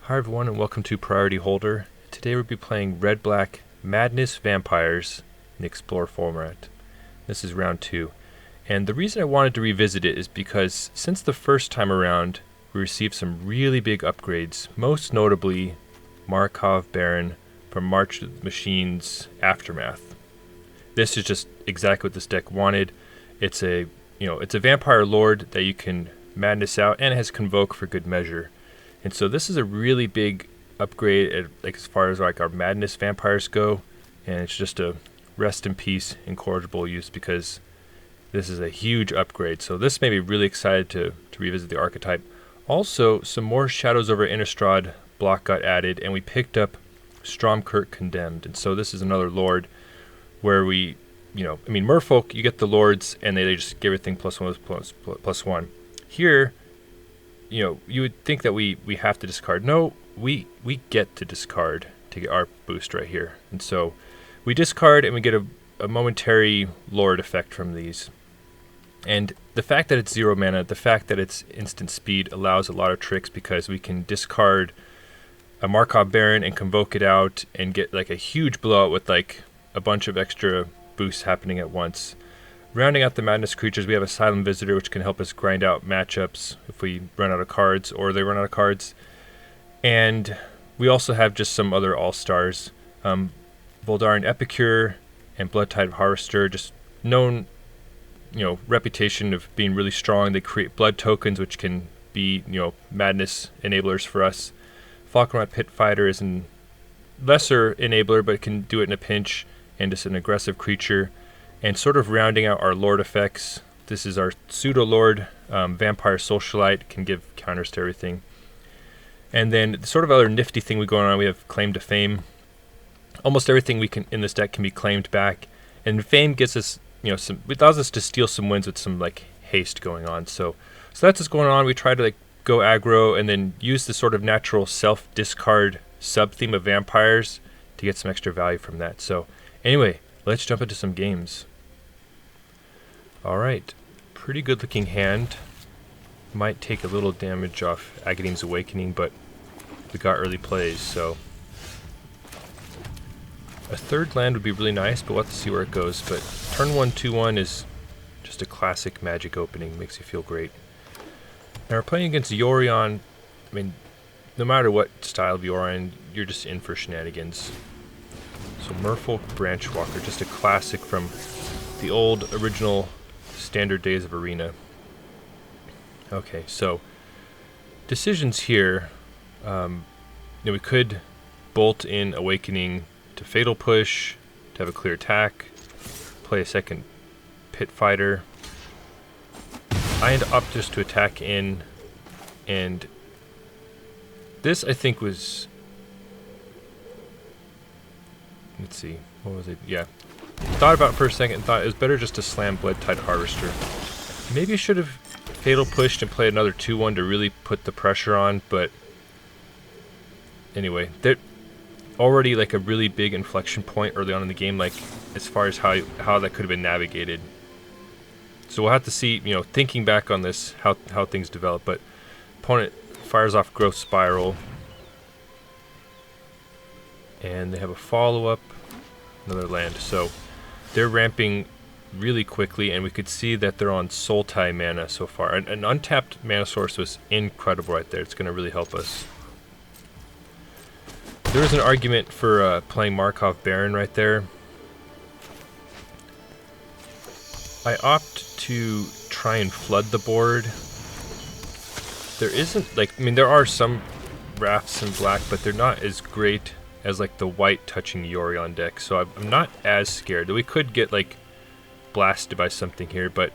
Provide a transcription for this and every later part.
Hi everyone and welcome to Priority Holder. Today we'll be playing Red-Black Madness Vampires in Explore format. This is round 2. And the reason I wanted to revisit it is because since the first time around we received some really big upgrades, most notably Markov Baron from March of the Machines Aftermath. This is just exactly what this deck wanted. It's a vampire lord that you can madness out, and it has Convoke for good measure. And so this is a really big upgrade as far as our madness vampires go, and it's just a rest in peace, incorrigible use, because this is a huge upgrade. So this made me really excited to revisit the archetype. Also, some more Shadows over Innistrad block got added, and we picked up Stromkirk Condemned. And so this is another lord where we, Merfolk, you get the lords, and they just give everything +1/+1. Here, you would think that we have to discard. No, we get to discard to get our boost right here. And so we discard and we get a momentary lord effect from these. And the fact that it's 0 mana, the fact that it's instant speed allows a lot of tricks, because we can discard a Markov Baron and convoke it out and get like a huge blowout with like a bunch of extra boosts happening at once. Rounding out the madness creatures, we have Asylum Visitor, which can help us grind out matchups if we run out of cards or they run out of cards. And we also have just some other all-stars. Voldaren Epicure and Bloodtithe Harvester, just known, reputation of being really strong. They create blood tokens, which can be, madness enablers for us. Falkenrath Pit Fighter is a lesser enabler, but can do it in a pinch, and just an aggressive creature. And sort of rounding out our lord effects, this is our pseudo-lord, Vampire Socialite, can give counters to everything. And then the sort of other nifty thing we going on, we have Claim to Fame. Almost everything we can in this deck can be claimed back, and Fame gets us, it allows us to steal some wins with some like haste going on. So that's what's going on. We try to go aggro and then use the sort of natural self-discard sub-theme of vampires to get some extra value from that. So anyway, let's jump into some games. Alright, pretty good looking hand. Might take a little damage off Agadeem's Awakening, but we got early plays, so a third land would be really nice, but we'll have to see where it goes. But turn 1, 2-1 is just a classic Magic opening, makes you feel great. Now we're playing against Yorion. No matter what style of Yorion, you're just in for shenanigans. So Merfolk Branchwalker, just a classic from the old original standard days of Arena. Okay, so decisions here. We could bolt in Awakening to Fatal Push to have a clear attack, play a second Pit Fighter. I opt just to attack in, and this I think was, let's see, what was it? Yeah. Thought about it for a second and thought it was better just to slam Bloodtithe Harvester. Maybe I should have Fatal Pushed and played another 2-1 to really put the pressure on, but anyway, they're already a really big inflection point early on in the game, as far as how that could have been navigated. So we'll have to see, thinking back on this, how things develop. But opponent fires off Growth Spiral, and they have a follow-up, another land. So they're ramping really quickly, and we could see that they're on Sultai mana so far. An untapped mana source was incredible right there. It's going to really help us. There is an argument for playing Markov Baron right there. I opt to try and flood the board. There isn't, there are some Wraths in black, but they're not as great as the white touching Yorion deck, so I'm not as scared. We could get blasted by something here, but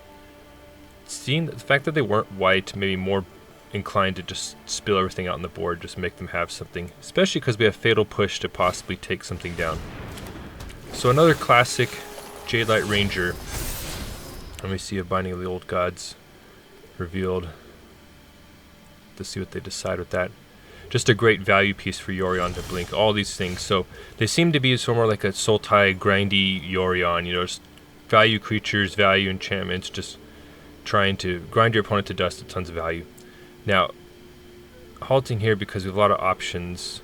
seeing the fact that they weren't white, maybe more inclined to just spill everything out on the board, just make them have something, especially because we have Fatal Push to possibly take something down. So another classic Jadelight Ranger. Let me see a Binding of the Old Gods revealed. To see what they decide with that. Just a great value piece for Yorion to blink. All these things. So they seem to be sort of more like a Sultai grindy Yorion. Just value creatures, value enchantments, just trying to grind your opponent to dust at tons of value. Now, halting here because we have a lot of options.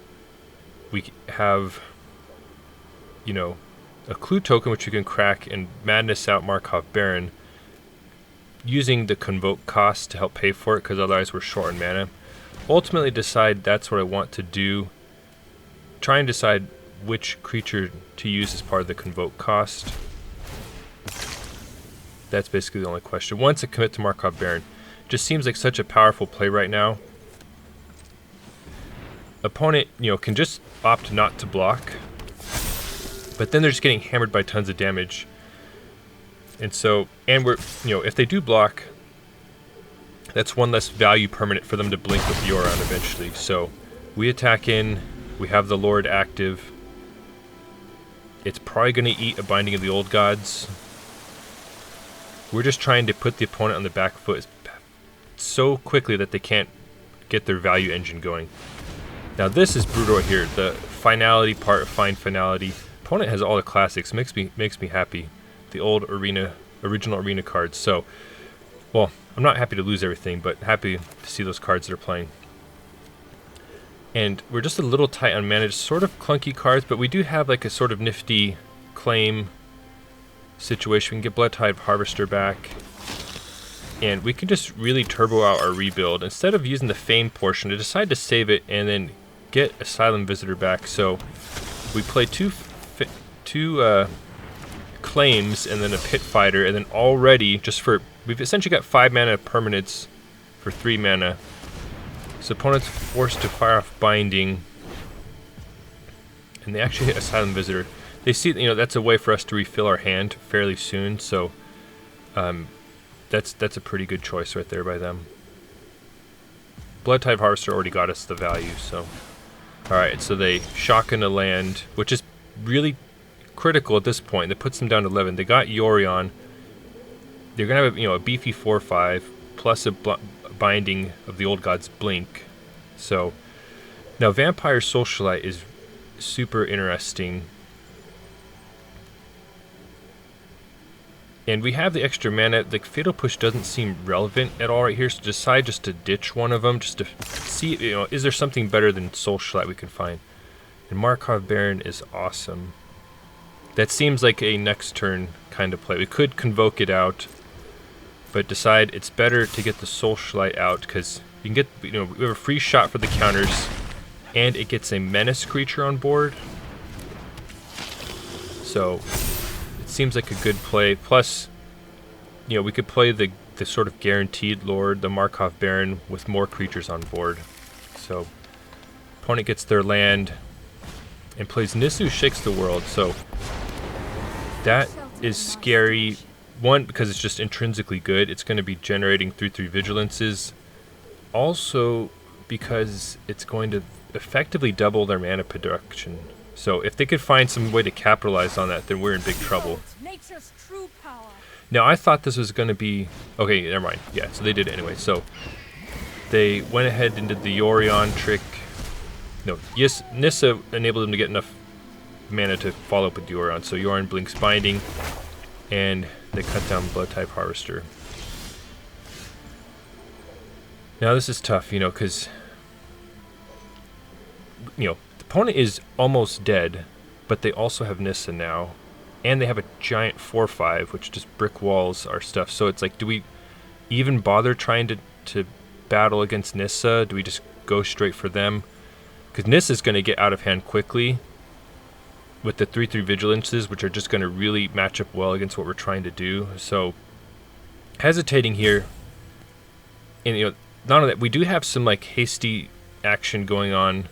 We have, you know, a clue token which we can crack and madness out Markov Baron using the convoke cost to help pay for it, because otherwise we're short on mana. Ultimately decide that's what I want to do. Try and decide which creature to use as part of the convoke cost. That's basically the only question. Once I commit to Markov Baron, just seems like such a powerful play right now. Opponent, you know, can just opt not to block, but then they're just getting hammered by tons of damage. And so, and we're, you know, if they do block, that's one less value permanent for them to blink with Yoron eventually. So we attack in, we have the Lord active. It's probably going to eat a Binding of the Old Gods. We're just trying to put the opponent on the back foot so quickly that they can't get their value engine going. Now this is brutal right here. The finality part of Fine Finality. Opponent has all the classics. Makes me happy. The old original arena cards. So, well, I'm not happy to lose everything, but happy to see those cards that are playing. And we're just a little tight on mana. Sort of clunky cards, but we do have like a sort of nifty claim situation. We can get Bloodtithe Harvester back, and we can just really turbo out our rebuild. Instead of using the Fame portion, I decide to save it and then get Asylum Visitor back. So we play two claims and then a Pit Fighter, and then already we've essentially got 5 mana permanents for 3 mana. So opponent's forced to fire off Binding, and they actually hit Asylum Visitor. They see, you know, that's a way for us to refill our hand fairly soon. So that's a pretty good choice right there by them. Bloodtithe Harvester already got us the value. So all right, so they shock in a land, which is really critical at this point. That puts them down to 11. They got Yorion. They're gonna have, you know, a beefy 4/5 plus a Binding of the Old Gods blink. So now Vampire Socialite is super interesting, and we have the extra mana. The Fatal Push doesn't seem relevant at all right here, so decide just to ditch one of them, just to see, you know, is there something better than Socialite we can find. And Markov Baron is awesome. That seems like a next turn kind of play. We could convoke it out, but decide it's better to get the Socialite out, because you can get, you know, we have a free shot for the counters, and it gets a menace creature on board. So it seems like a good play. Plus, you know, we could play the sort of guaranteed Lord, the Markov Baron, with more creatures on board. So opponent gets their land and plays Nissu Shakes the World. So that is scary. One, because it's just intrinsically good. It's going to be generating 3/3 vigilances. Also, because it's going to effectively double their mana production. So if they could find some way to capitalize on that, then we're in big trouble. Now, I thought this was going to be... Okay, never mind. Yeah, so they did it anyway. So they went ahead and did the Yorion trick. No, yes, Nissa enabled them to get enough mana to follow up with Yorion. So Yorion blinks Binding, and they cut down Bloodtithe Harvester. Now this is tough, you know, because, you know, the opponent is almost dead, but they also have Nissa now, and they have a giant 4/5, which just brick walls our stuff. So it's like, do we even bother trying to battle against Nissa? Do we just go straight for them? Because Nissa's going to get out of hand quickly with the 3/3 vigilances, which are just going to really match up well against what we're trying to do. So hesitating here, and, you know, not only that, we do have some like hasty action going on.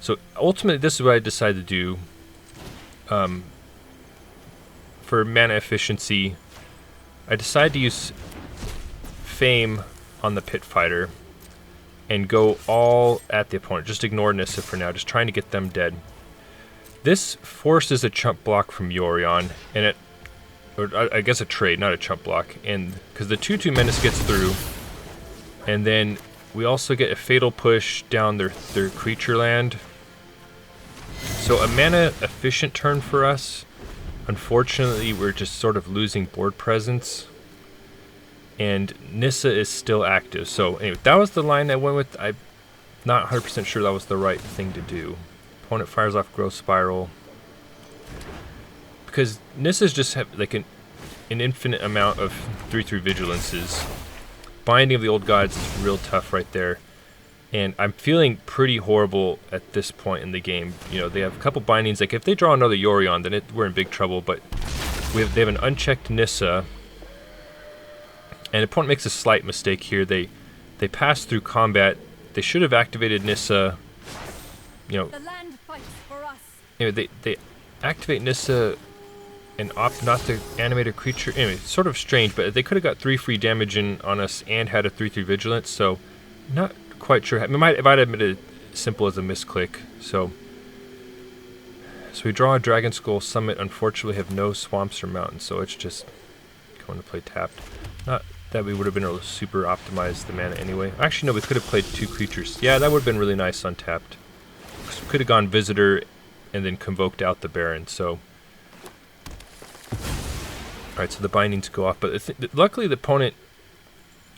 So ultimately, this is what I decided to do. For mana efficiency, I decided to use Fame on the Pit Fighter and go all at the opponent. Just ignore Nissa for now, just trying to get them dead. This forces a chump block from Yorion, and or I guess a trade, not a chump block, and because the 2/2 menace gets through, and then we also get a Fatal Push down their creature land. So a mana efficient turn for us. Unfortunately, we're just sort of losing board presence, and Nissa is still active. So anyway, that was the line I went with. I'm Not 100% sure that was the right thing to do. Opponent fires off Growth Spiral. Because Nissa's just have like an infinite amount of 3/3 vigilances. Binding of the Old Gods is real tough right there. And I'm feeling pretty horrible at this point in the game. You know, they have a couple bindings. Like if they draw another Yorion, then we're in big trouble. But they have an unchecked Nissa. And opponent makes a slight mistake here. They pass through combat. They should have activated Nissa. You know, the land fights for us. Anyway, they activate Nissa and opt not to animate a creature. Anyway, it's sort of strange, but they could have got 3 free damage in on us and had a 3/3 vigilance. So, not quite sure. It might have been as simple as a misclick. So we draw a Dragonskull Summit. Unfortunately, have no swamps or mountains, so it's just going to play tapped. Not that we would have been able to super optimize the mana anyway. Actually, no, we could have played 2 creatures. Yeah, that would have been really nice untapped. We could have gone Visitor and then convoked out the Baron. So, alright, so the bindings go off. But luckily, the opponent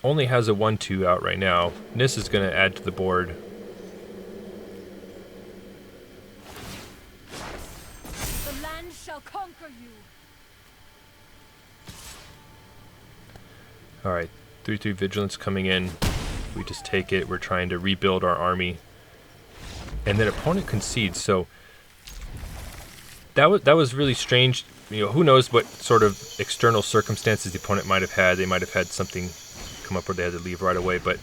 only has a 1/2 out right now. Nis is going to add to the board. The land shall conquer you. Alright, 3/3 vigilance coming in. We just take it. We're trying to rebuild our army. And then opponent concedes. So that was really strange. You know, who knows what sort of external circumstances the opponent might have had. They might have had something come up where they had to leave right away. But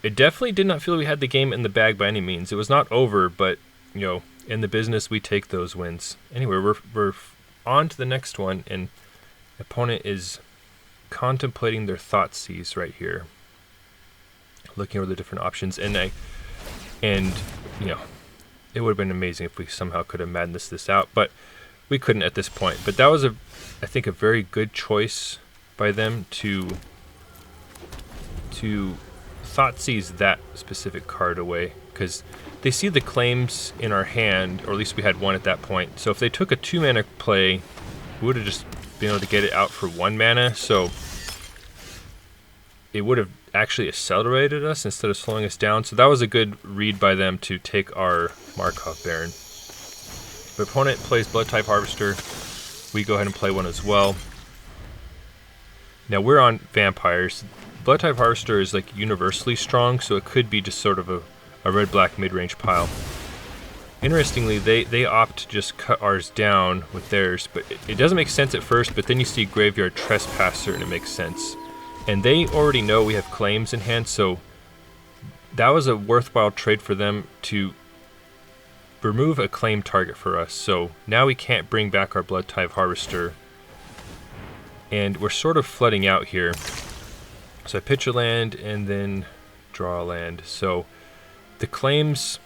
it definitely did not feel we had the game in the bag by any means. It was not over, but you know, in the business we take those wins. Anyway, we're on to the next one, and opponent is contemplating their Thoughtseize right here, looking over the different options, and you know, it would have been amazing if we somehow could have madnessed this out, but we couldn't at this point. But that was I think a very good choice by them to Thoughtseize that specific card away, because they see the claims in our hand, or at least we had one at that point. So if they took a 2 mana play, we would have just been able to get it out for 1 mana. So it would have actually accelerated us instead of slowing us down. So that was a good read by them to take our Markov Baron. The opponent plays Bloodtithe Harvester. We go ahead and play one as well. Now we're on vampires. Bloodtithe Harvester is like universally strong, so it could be just sort of a red-black mid-range pile. Interestingly, they opt to just cut ours down with theirs, but it doesn't make sense at first, but then you see Graveyard Trespasser and it makes sense. And they already know we have claims in hand, so that was a worthwhile trade for them to remove a claim target for us. So now we can't bring back our Bloodtithe Harvester, and we're sort of flooding out here. So I pitch a land and then draw a land. So the claims,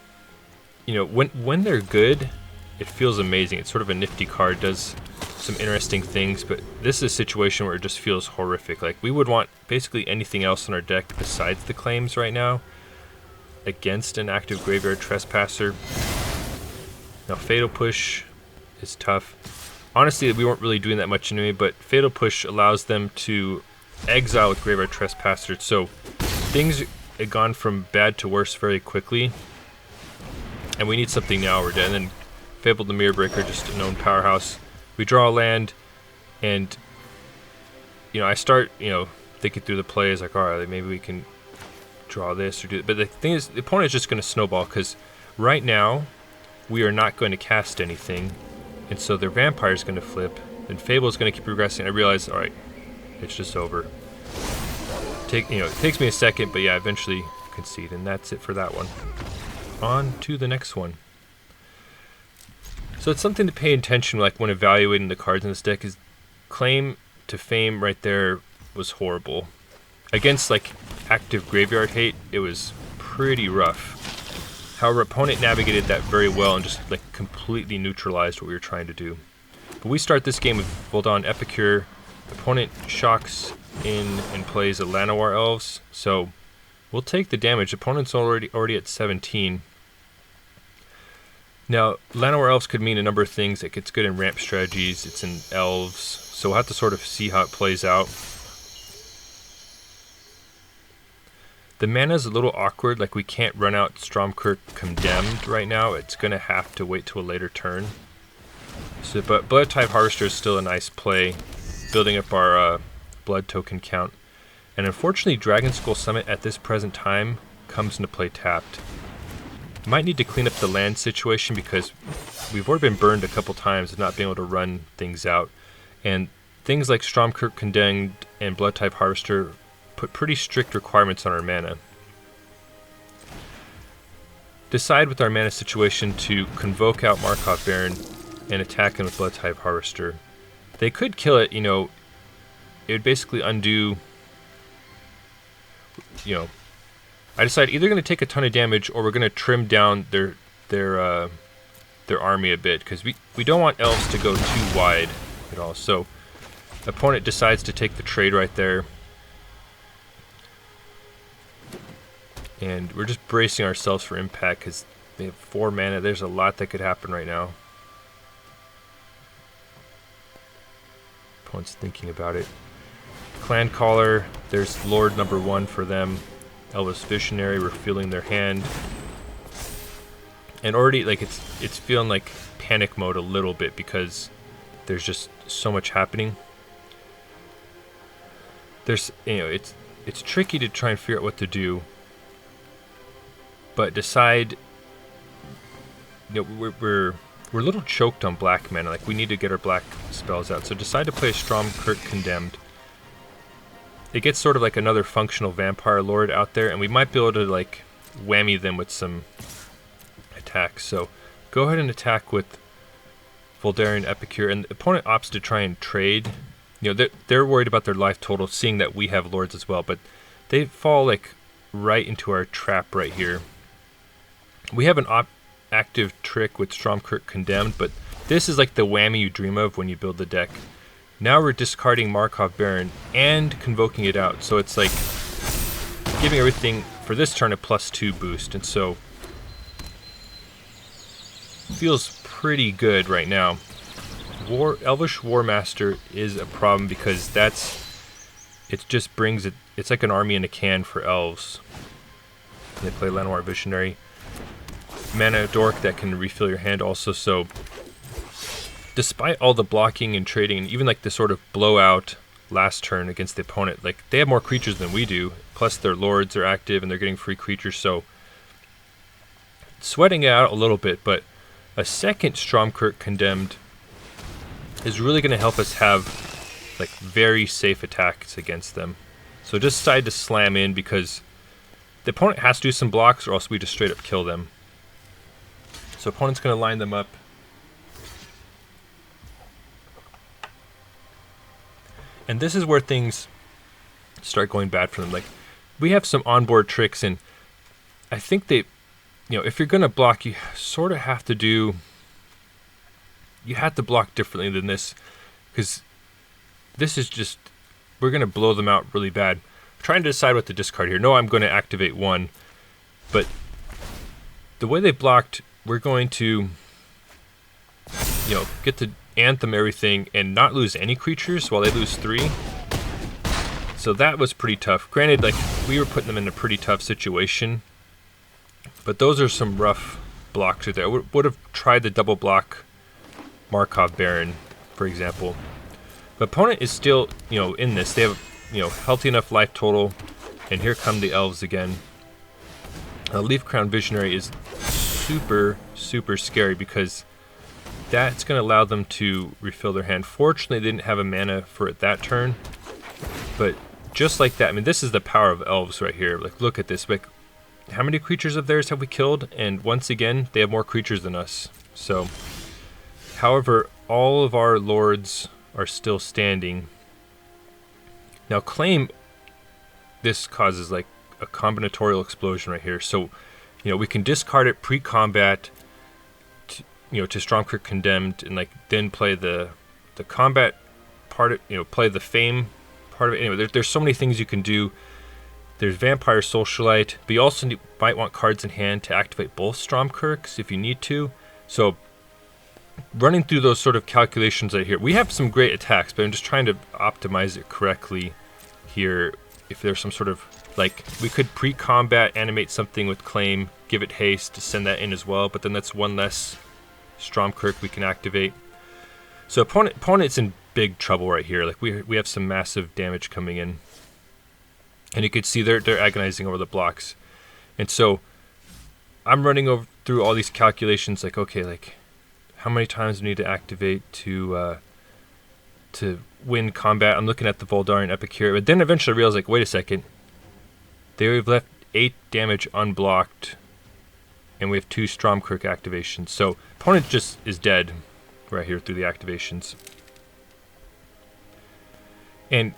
you know, when they're good, it feels amazing. It's sort of a nifty card, does some interesting things, but this is a situation where it just feels horrific. Like, we would want basically anything else in our deck besides the claims right now against an active Graveyard Trespasser. Now Fatal Push is tough. Honestly, we weren't really doing that much anyway, but Fatal Push allows them to exile with Graveyard Trespasser, so things had gone from bad to worse very quickly, and we need something now. We're dead. And then Fabled the Mirror Breaker, just a known powerhouse. We draw a land, and you know, I start, you know, thinking through the plays, like, all right, maybe we can draw this or do it. But the thing is, the opponent is just going to snowball, because right now we are not going to cast anything, and so their Vampire is going to flip, and Fable is going to keep progressing. I realize, all right, it's just over. It takes me a second, but yeah, eventually concede, and that's it for that one. On to the next one. So it's something to pay attention, like when evaluating the cards in this deck, is Claim to Fame right there was horrible. Against like active Graveyard Hate, it was pretty rough. However, opponent navigated that very well and just like completely neutralized what we were trying to do. But we start this game with Voldaren Epicure. Opponent shocks in and plays a Llanowar Elves, so we'll take the damage. Opponent's already at 17. Now, Llanowar Elves could mean a number of things. Like, it's good in ramp strategies, it's in Elves, so we'll have to sort of see how it plays out. The mana is a little awkward, like we can't run out Stromkirk Condemned right now. It's going to have to wait till a later turn. So, but Bloodtithe Harvester is still a nice play, building up our blood token count. And unfortunately, Dragonskull Summit at this present time comes into play tapped. Might need to clean up the land situation because we've already been burned a couple times of not being able to run things out. And things like Stromkirk Condemned and Bloodtithe Harvester put pretty strict requirements on our mana. Decide with our mana situation to convoke out Markov Baron and attack him with Bloodtithe Harvester. They could kill it, you know, it would basically undo, you know, I decide either going to take a ton of damage or we're going to trim down their army a bit because we don't want elves to go too wide at all. So opponent decides to take the trade right there. And we're just bracing ourselves for impact because they have 4 mana. There's a lot that could happen right now. Opponent's thinking about it. Clan Caller, there's Lord number 1 for them. Elvis Visionary, we're feeling their hand. And already, like, it's feeling like panic mode a little bit because there's just so much happening. There's, you know, it's tricky to try and figure out what to do. But decide, you know, we're a little choked on black mana. Like, we need to get our black spells out. So decide to play Stromkirk Condemned. It gets sort of like another functional vampire lord out there, and we might be able to like whammy them with some attacks. So go ahead and attack with Voldaren Epicure, and the opponent opts to try and trade. You know, they're worried about their life total, seeing that we have lords as well, but they fall like right into our trap right here. We have an active trick with Stromkirk Condemned, but this is like the whammy you dream of when you build the deck. Now we're discarding Markov Baron and convoking it out, so it's like giving everything for this turn a +2 boost, and so feels pretty good right now. Elvish Warmaster is a problem because it just brings it. It's like an army in a can for elves. They play Llanowar Visionary, mana dork that can refill your hand also. So despite all the blocking and trading, and even like the sort of blowout last turn against the opponent, like they have more creatures than we do. Plus their lords are active and they're getting free creatures. So sweating it out a little bit, but a second Stromkirk Condemned is really going to help us have like very safe attacks against them. So just decide to slam in because the opponent has to do some blocks or else we just straight up kill them. So opponent's going to line them up. And this is where things start going bad for them. Like, we have some onboard tricks, and I think they, you know, if you're going to block, you sort of have to do, you have to block differently than this, because this is just, we're going to blow them out really bad. I'm trying to decide what to discard here. No, I'm going to activate one, but the way they blocked, we're going to, you know, get to anthem everything and not lose any creatures while they lose 3. So that was pretty tough. Granted, like, we were putting them in a pretty tough situation, but those are some rough blocks right there. I would have tried the double block Markov Baron, for example. The opponent is still, you know, in this. They have, you know, healthy enough life total, and here come the elves again. Leaf Crown Visionary is super, super scary because that's going to allow them to refill their hand. Fortunately, they didn't have a mana for it that turn, but just like that, I mean, this is the power of elves right here. Like, look at this. Like, how many creatures of theirs have we killed? And once again, they have more creatures than us. So, however, all of our lords are still standing. Now, claim, this causes like a combinatorial explosion right here. So, you know, we can discard it pre-combat, you know, to Stromkirk Condemned, and like then play the combat part of, you know, play the fame part of it. Anyway, there's so many things you can do. There's Vampire Socialite, but you also might want cards in hand to activate both Stromkirks if you need to. So running through those sort of calculations right here, we have some great attacks, but I'm just trying to optimize it correctly here. If there's some sort of Like, we could pre-combat animate something with Claim, give it haste to send that in as well, but then that's one less Stromkirk we can activate. So opponent's in big trouble right here. Like, we have some massive damage coming in. And you can see they're agonizing over the blocks. And so I'm running through all these calculations, like, okay, like, how many times do we need to activate to win combat? I'm looking at the Voldaren Epicure, but then eventually I realized, like, wait a second. They've left 8 damage unblocked, and we have 2 Stromkirk activations. So opponent just is dead right here through the activations. And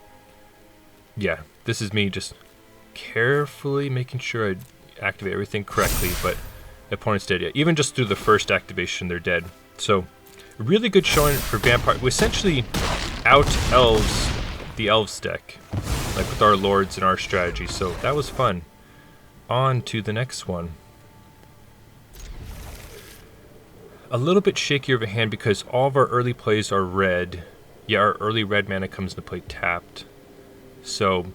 yeah, this is me just carefully making sure I activate everything correctly, but the opponent's dead yet. Even just through the first activation, they're dead. So a really good showing for Vampire. We essentially out-elves the Elves deck, like with our Lords and our strategy. So that was fun. On to the next one. A little bit shakier of a hand because all of our early plays are red. Yeah, our early red mana comes into play tapped. So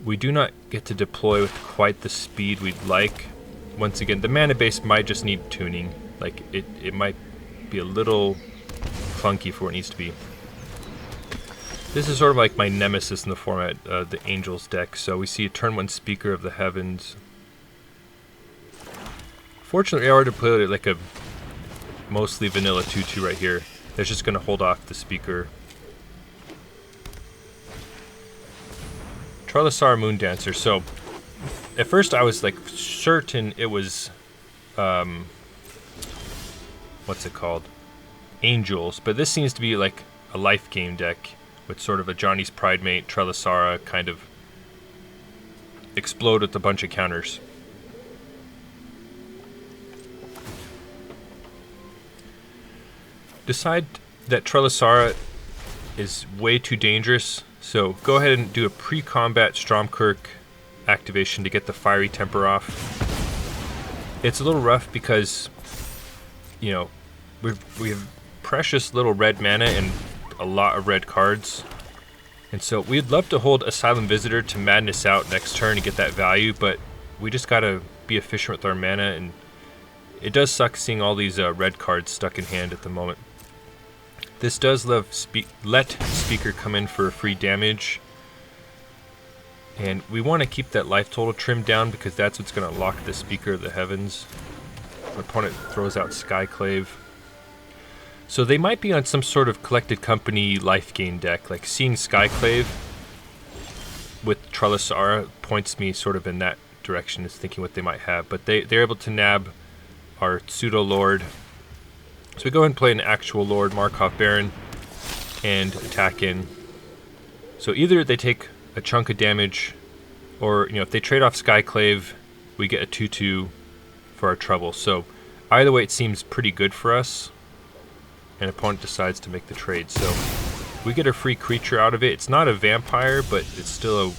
we do not get to deploy with quite the speed we'd like. Once again, the mana base might just need tuning. Like, it might be a little clunky for what it needs to be. This is sort of like my nemesis in the format, the Angels deck. So we see a turn 1 Speaker of the Heavens. Fortunately, I already played it like a mostly vanilla 2-2 right here. That's just going to hold off the Speaker. Trilasar Moondancer. So at first I was like certain it was, what's it called? Angels. But this seems to be like a life game deck with sort of a Johnny's Pridemate, Trilasara kind of explode with a bunch of counters. Decide that Trilasara is way too dangerous, so go ahead and do a pre-combat Stromkirk activation to get the Fiery Temper off. It's a little rough because, you know, we have precious little red mana and a lot of red cards. And so we'd love to hold Asylum Visitor to madness out next turn and get that value, but we just gotta be efficient with our mana, and it does suck seeing all these red cards stuck in hand at the moment. This does let Speaker come in for free damage. And we want to keep that life total trimmed down because that's what's going to lock the Speaker of the Heavens. My opponent throws out Skyclave. So they might be on some sort of Collected Company life gain deck. Like, seeing Skyclave with Trilasara points me sort of in that direction, is thinking what they might have. But they're able to nab our Pseudo-Lord. So we go ahead and play an actual Lord, Markov Baron, and attack in. So either they take a chunk of damage, or, you know, if they trade off Skyclave, we get a 2-2 for our trouble. So either way, it seems pretty good for us. And opponent decides to make the trade. So we get a free creature out of it. It's not a vampire, but it's still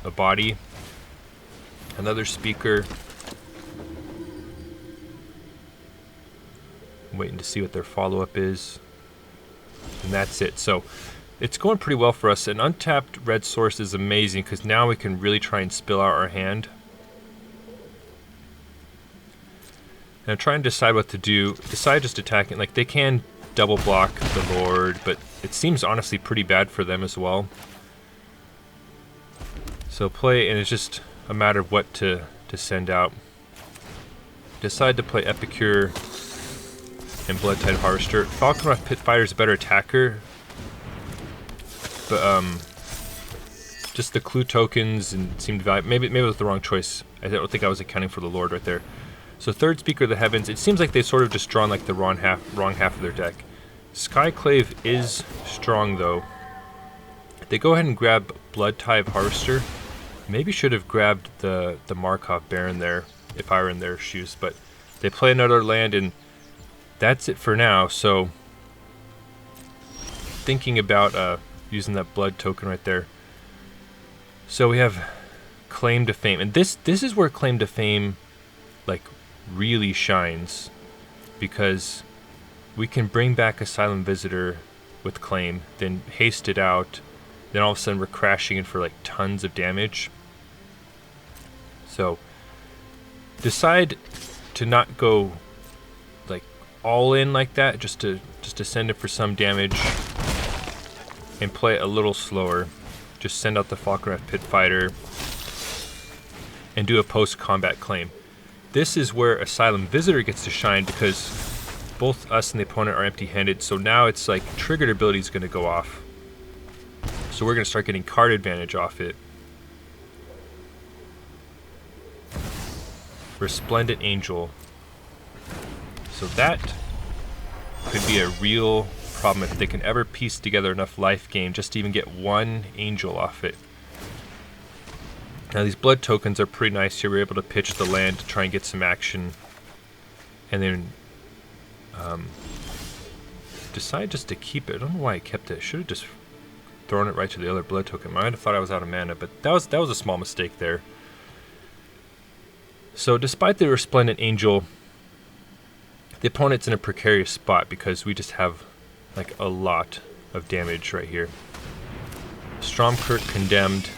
a body. Another Speaker. I'm waiting to see what their follow-up is. And that's it. So it's going pretty well for us. An untapped red source is amazing because now we can really try and spill out our hand. And I'm trying to decide what to do. Decide just attacking. Like, they can double block the Lord, but it seems honestly pretty bad for them as well. So play, and it's just a matter of what to send out. Decide to play Epicure and Bloodtithe Harvester. Falkenrath Pit Fighter is a better attacker, but just the clue tokens and seemed valuable. Maybe it was the wrong choice. I don't think I was accounting for the Lord right there. So third Speaker of the Heavens. It seems like they sort of just drawn like the wrong half of their deck. Skyclave is strong though. They go ahead and grab Bloodtithe Harvester. Maybe should have grabbed the Markov Baron there if I were in their shoes, but they play another land, and that's it for now. So thinking about using that blood token right there. So we have Claim to Fame, and this is where Claim to Fame like really shines, because we can bring back Asylum Visitor with Claim, then haste it out, then all of a sudden we're crashing in for like tons of damage. So decide to not go like all in like that, just to send it for some damage and play it a little slower. Just send out the Falkenrath Pit Fighter and do a post-combat claim. This is where Asylum Visitor gets to shine because both us and the opponent are empty-handed, so now it's like triggered ability is going to go off. So we're going to start getting card advantage off it. Resplendent Angel. So that could be a real problem if they can ever piece together enough life gain just to even get one angel off it. Now these blood tokens are pretty nice here. We're able to pitch the land to try and get some action. And then decide just to keep it. I don't know why I kept it. I should have just thrown it right to the other blood token. I might have thought I was out of mana, but that was a small mistake there. So despite the Resplendent Angel, the opponent's in a precarious spot because we just have like a lot of damage right here. Stromkirk Condemned.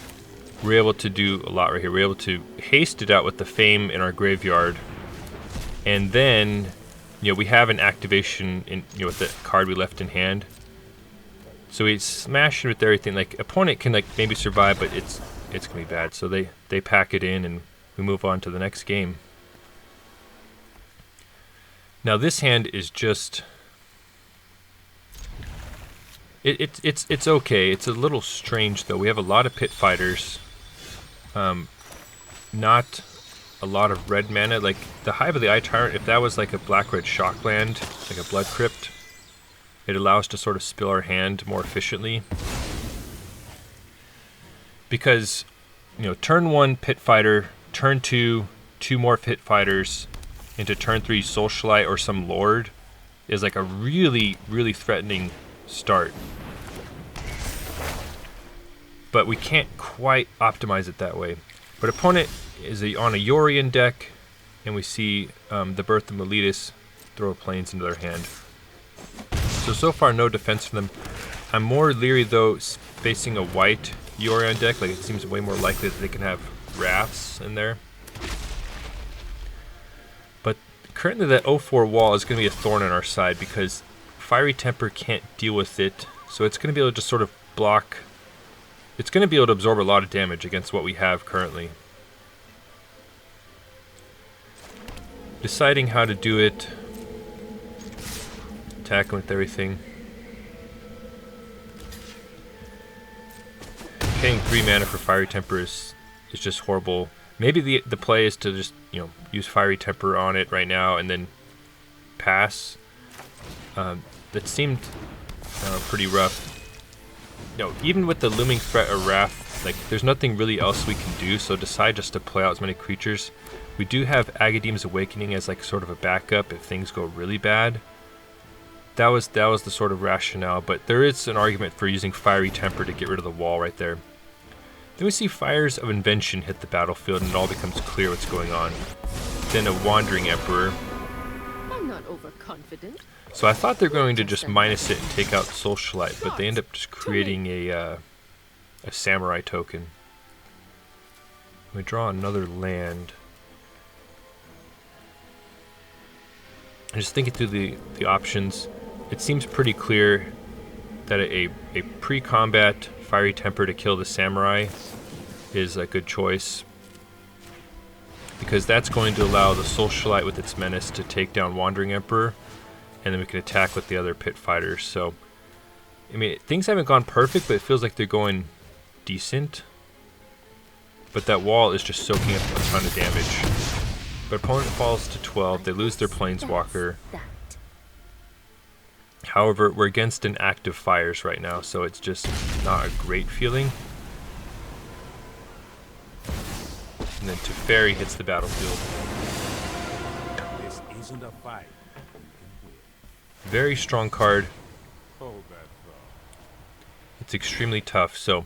We're able to do a lot right here. We're able to haste it out with the Fame in our graveyard. And then, you know, we have an activation in, you know, with the card we left in hand. So we smash it with everything. Like, opponent can like maybe survive, but it's gonna be bad. So they pack it in and we move on to the next game. Now this hand is just it's okay. It's a little strange though. We have a lot of Pit Fighters. Not a lot of red mana. Like the Hive of the Eye Tyrant, if that was like a black-red shockland, like a Blood Crypt, it allows us to sort of spill our hand more efficiently. Because, you know, turn 1 Pit Fighter, turn 2, 2 more Pit Fighters, into turn 3 Socialite or some Lord is like a really, really threatening start. But we can't quite optimize it that way. But opponent is on a Yorion deck, and we see the Birth of Meletus throw planes into their hand. So far no defense for them. I'm more leery though facing a white Yorion deck. Like it seems way more likely that they can have Wraths in there. But currently that 0-4 wall is going to be a thorn on our side because Fiery Temper can't deal with it. So it's going to be able to just sort of block. It's going to be able to absorb a lot of damage against what we have currently. Deciding how to do it. Attacking with everything. Paying 3 mana for Fiery Temper is just horrible. Maybe the play is to just, you know, use Fiery Temper on it right now and then pass. That seemed pretty rough. You know, even with the looming threat of Wrath, like there's nothing really else we can do. So decide just to play out as many creatures. We do have Agadeem's Awakening as like sort of a backup if things go really bad. That was the sort of rationale, but there is an argument for using Fiery Temper to get rid of the wall right there. Then we see Fires of Invention hit the battlefield and it all becomes clear what's going on. Then a Wandering Emperor. I'm not overconfident. So I thought they're going to just minus it and take out Socialite, but they end up just creating a Samurai token. We draw another land. I'm just thinking through the options. It seems pretty clear that a pre-combat Fiery Temper to kill the Samurai is a good choice. Because that's going to allow the Socialite with its menace to take down Wandering Emperor. And then we can attack with the other Pit Fighters. So, I mean, things haven't gone perfect, but it feels like they're going decent. But that wall is just soaking up a ton of damage. But opponent falls to 12. They lose their Planeswalker. However, we're against an active Fires right now, so it's just not a great feeling. And then Teferi hits the battlefield. This isn't a fight. Very strong card. Hold that thought. It's extremely tough. So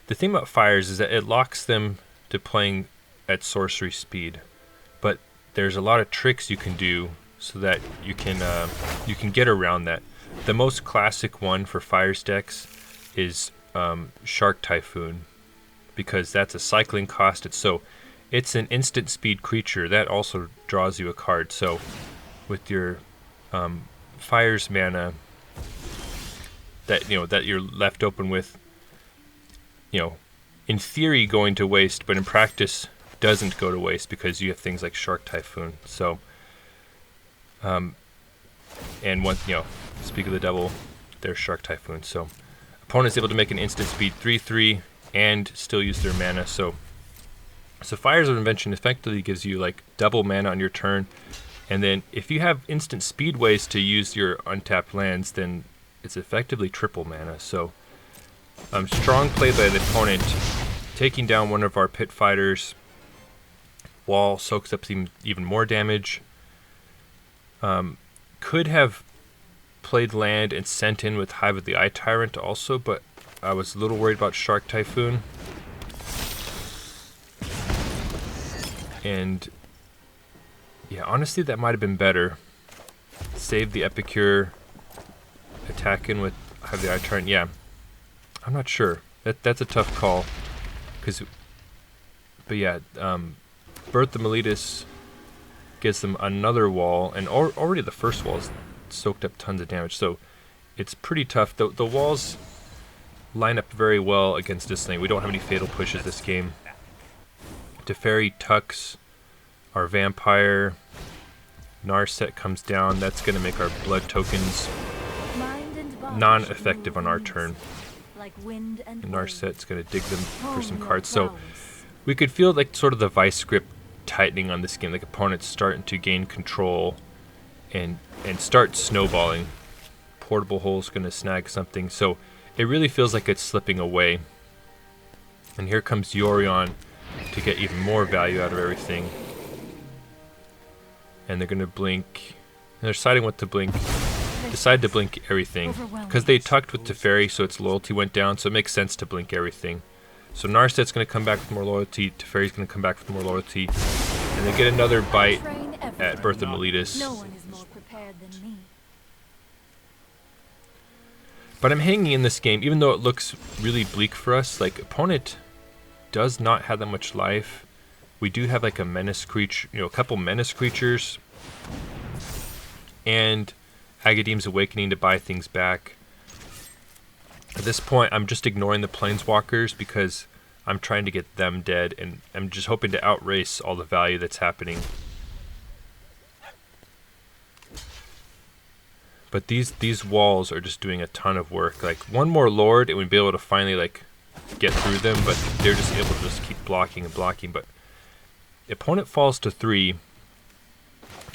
the thing about Fires is that it locks them to playing at sorcery speed. But there's a lot of tricks you can do so that you can get around that. The most classic one for Fires decks is Shark Typhoon, because that's a cycling cost. it's an instant speed creature. That also draws you a card. So with your Fire's mana that that you're left open with, in theory going to waste, but in practice doesn't go to waste because you have things like Shark Typhoon. So and one, speak of the devil, there's Shark Typhoon. So opponent's able to make an instant speed 3/3 and still use their mana. So Fire's Invention effectively gives you like double mana on your turn, and then if you have instant speed ways to use your untapped lands, then it's effectively triple mana. So strong play by the opponent, taking down one of our pit fighters. Wall soaks up even more damage. Could have played land and sent in with Hive of the Eye Tyrant also, but I was a little worried about Shark Typhoon. And yeah, honestly, that might have been better. Save the Epicure, attack in with Hive of the Eye Tyrant. Yeah, I'm not sure. That's a tough call. But yeah, Birth of Meletus gives them another wall, and already the first wall has soaked up tons of damage, so it's pretty tough. The walls line up very well against this thing. We don't have any fatal pushes this game. Teferi tucks our vampire. Narset comes down. That's going to make our blood tokens non-effective on our turn. Narset's going to dig them for some cards. So we could feel like sort of the vice grip tightening on this game, like opponents starting to gain control and start snowballing. Portable Hole's going to snag something, so it really feels like it's slipping away. And here comes Yorion to get even more value out of everything. And they're going to blink. And they're deciding what to blink. Decide to blink everything because they tucked with Teferi, so its loyalty went down, so it makes sense to blink everything. So Narset's going to come back with more loyalty, Teferi's going to come back with more loyalty, and they get another bite at Birth of Meletus. No one is more prepared than me. But I'm hanging in this game, even though it looks really bleak for us. Like, opponent does not have that much life. We do have like a menace creature, a couple menace creatures, and Agadeem's Awakening to buy things back. At this point, I'm just ignoring the Planeswalkers because I'm trying to get them dead, and I'm just hoping to outrace all the value that's happening. But these walls are just doing a ton of work. Like, one more Lord, and we'd be able to finally like get through them, but they're just able to just keep blocking and blocking. But the opponent falls to 3.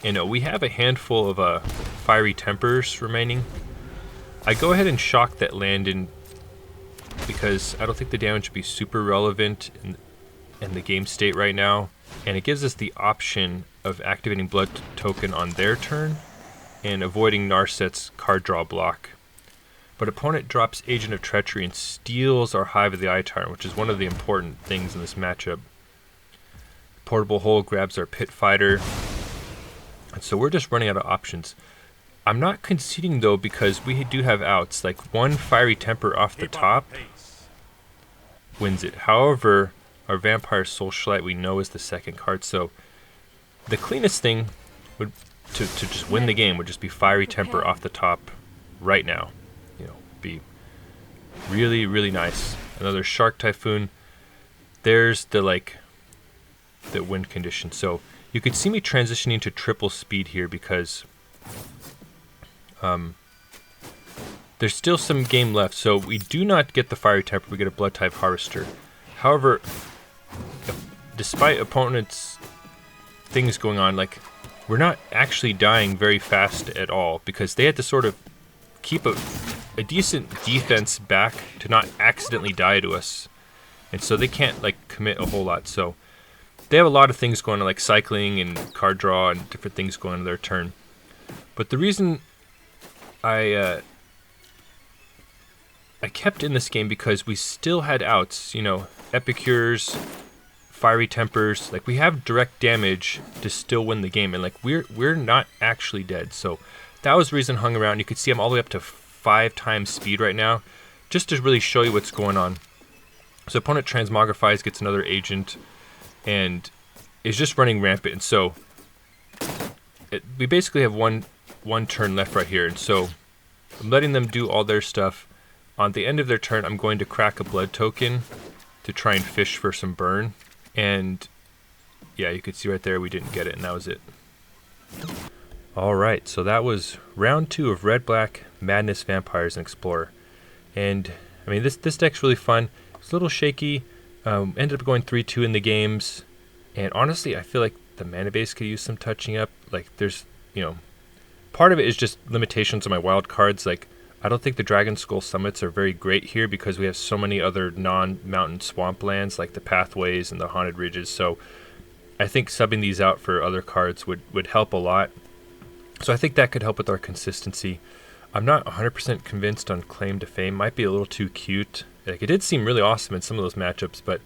We have a handful of Fiery Tempers remaining. I go ahead and shock that land in because I don't think the damage would be super relevant in the game state right now. And it gives us the option of activating Blood Token on their turn and avoiding Narset's card draw block. But opponent drops Agent of Treachery and steals our Hive of the Eye Tyrant, which is one of the important things in this matchup. Portable Hole grabs our Pit Fighter. And so we're just running out of options. I'm not conceding though because we do have outs. Like, one Fiery Temper off the top wins it. However, our Vampire Socialite we know is the second card, so the cleanest thing would to just win the game would just be Fiery Temper off the top right now. Be really, really nice. Another Shark Typhoon. There's the win condition. So you could see me transitioning to triple speed here because there's still some game left. So we do not get the Fiery Temper, we get a Bloodtithe Harvester. However, despite opponents' things going on, like, we're not actually dying very fast at all because they had to sort of keep a decent defense back to not accidentally die to us. And so they can't commit a whole lot. So they have a lot of things going on, like cycling and card draw and different things going on their turn. But the reason I kept in this game because we still had outs, Epicures, Fiery Tempers, we have direct damage to still win the game, and we're not actually dead. So that was the reason I hung around. You could see I'm all the way up to 5 times speed right now, just to really show you what's going on. So opponent transmogrifies, gets another agent, and is just running rampant. And so we basically have one turn left right here. And so I'm letting them do all their stuff. On the end of their turn, I'm going to crack a blood token to try and fish for some burn. And yeah, you could see right there we didn't get it, and that was it. Alright, so that was round 2 of Red Black Madness Vampires and Explorer. And I mean, this deck's really fun. It's a little shaky. Ended up going 3-2 in the games. And honestly, I feel like the mana base could use some touching up. Like, there's, you know, part of it is just limitations on my wild cards. Like, I don't think the Dragonskull Summits are very great here because we have so many other non-mountain swamplands like the Pathways and the Haunted Ridges. So I think subbing these out for other cards would help a lot. So I think that could help with our consistency. I'm not 100% convinced on Claim to Fame. Might be a little too cute. Like, it did seem really awesome in some of those matchups, but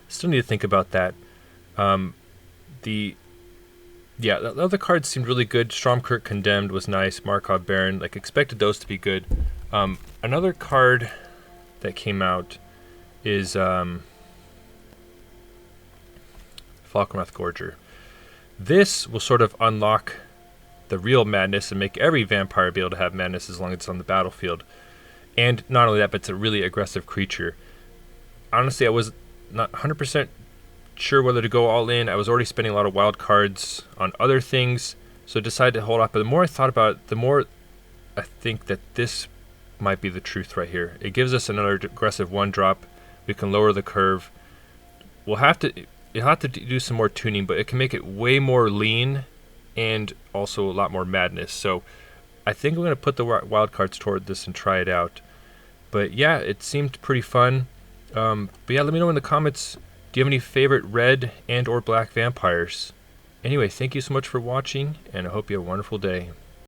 still need to think about that. The other cards seemed really good. Stromkirk Condemned was nice. Markov Baron, like, expected those to be good. Another card that came out is Falkenrath Gorger. This will sort of unlock the real madness and make every vampire be able to have madness as long as it's on the battlefield. And not only that, but it's a really aggressive creature. Honestly, I was not 100% sure whether to go all in. I was already spending a lot of wild cards on other things, so I decided to hold off. But the more I thought about it, the more I think that this might be the truth right here. It gives us another aggressive 1-drop. We can lower the curve. You'll have to do some more tuning, but it can make it way more lean and also a lot more madness. So I think I'm going to put the wild cards toward this and try it out. But yeah, it seemed pretty fun. But yeah, let me know in the comments, do you have any favorite red and or black vampires? Anyway, thank you so much for watching, and I hope you have a wonderful day.